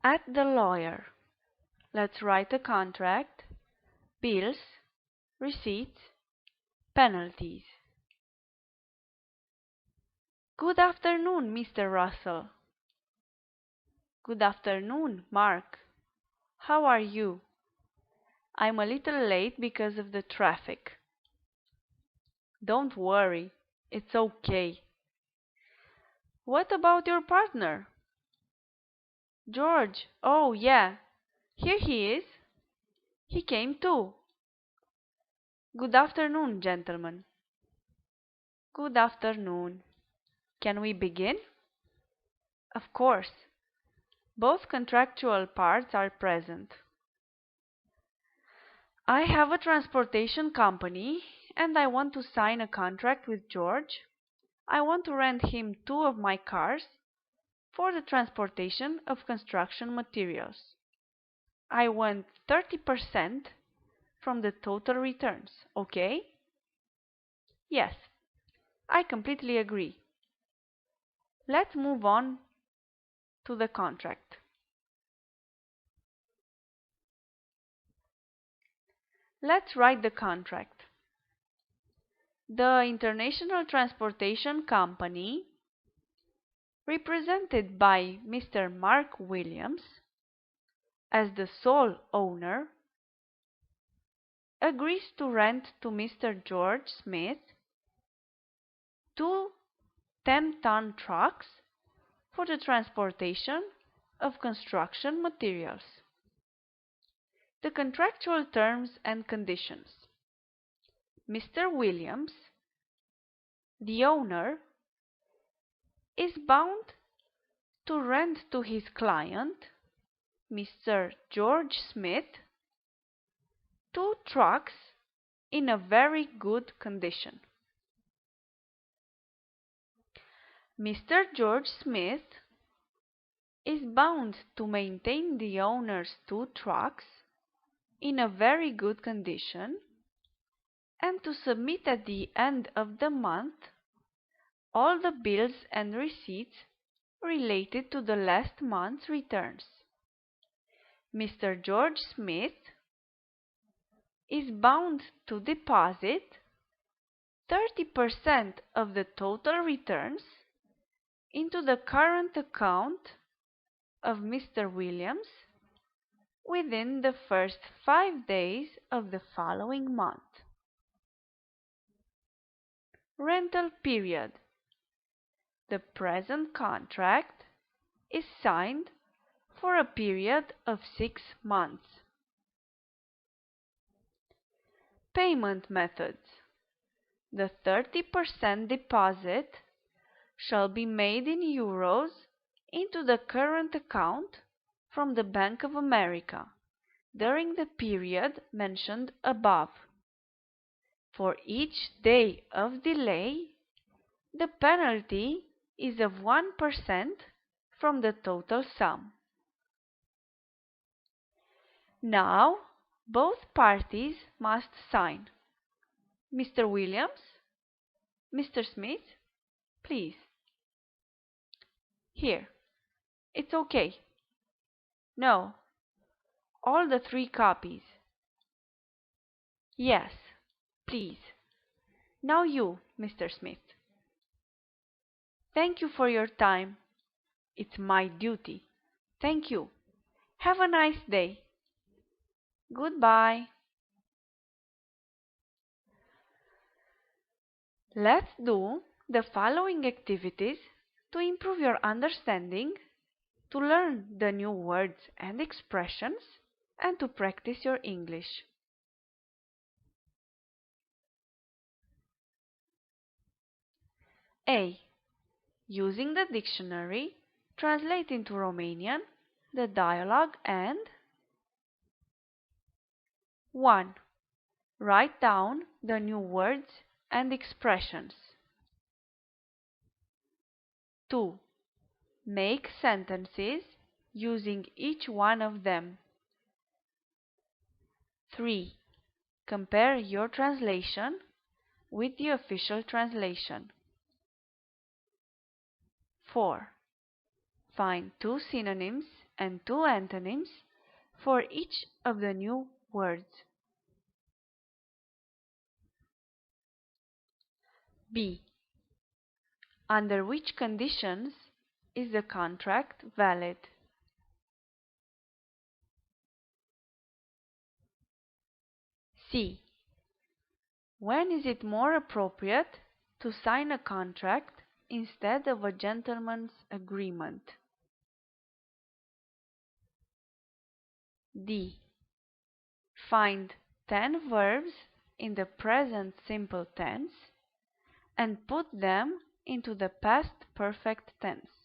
At the lawyer. Let's write a contract. Bills, receipts, penalties. Good afternoon, Mr. Russell. Good afternoon, Mark. How are you? I'm a little late because of the traffic. Don't worry, it's okay. What about your partner? George, oh yeah, here he is. He came too. Good afternoon, gentlemen. Good afternoon. Can we begin? Of course. Both contractual parts are present. I have a transportation company and I want to sign a contract with George. I want to rent him 2 of my cars for the transportation of construction materials. I want 30% from the total returns, okay? Yes, I completely agree. Let's move on to the contract. Let's write the contract. The International Transportation Company, represented by Mr. Mark Williams as the sole owner, agrees to rent to Mr. George Smith 2 10-ton trucks for the transportation of construction materials. The contractual terms and conditions. Mr. Williams, the owner, is bound to rent to his client, Mr. George Smith, 2 trucks in a very good condition. Mr. George Smith is bound to maintain the owner's 2 trucks in a very good condition and to submit at the end of the month all the bills and receipts related to the last month's returns. Mr. George Smith is bound to deposit 30% of the total returns into the current account of Mr. Williams within the first 5 days of the following month. Rental period. The present contract is signed for a period of 6 months. Payment methods. The 30% deposit shall be made in euros into the current account from the Bank of America during the period mentioned above. For each day of delay, the penalty is of 1% from the total sum. Now, both parties must sign. Mr. Williams, Mr. Smith, please. Here. It's okay. No. All the 3 copies. Yes, please. Now you, Mr. Smith. Thank you for your time. It's my duty. Thank you. Have a nice day. Goodbye. Let's do the following activities to improve your understanding, to learn the new words and expressions, and to practice your English. A. Using the dictionary, translate into Romanian the dialogue and 1. Write down the new words and expressions. 2. Make sentences using each one of them. 3. Compare your translation with the official translation. 4. Find 2 synonyms and 2 antonyms for each of the new words. B. Under which conditions is the contract valid? C. When is it more appropriate to sign a contract instead of a gentleman's agreement? D. Find 10 verbs in the present simple tense and put them into the past perfect tense.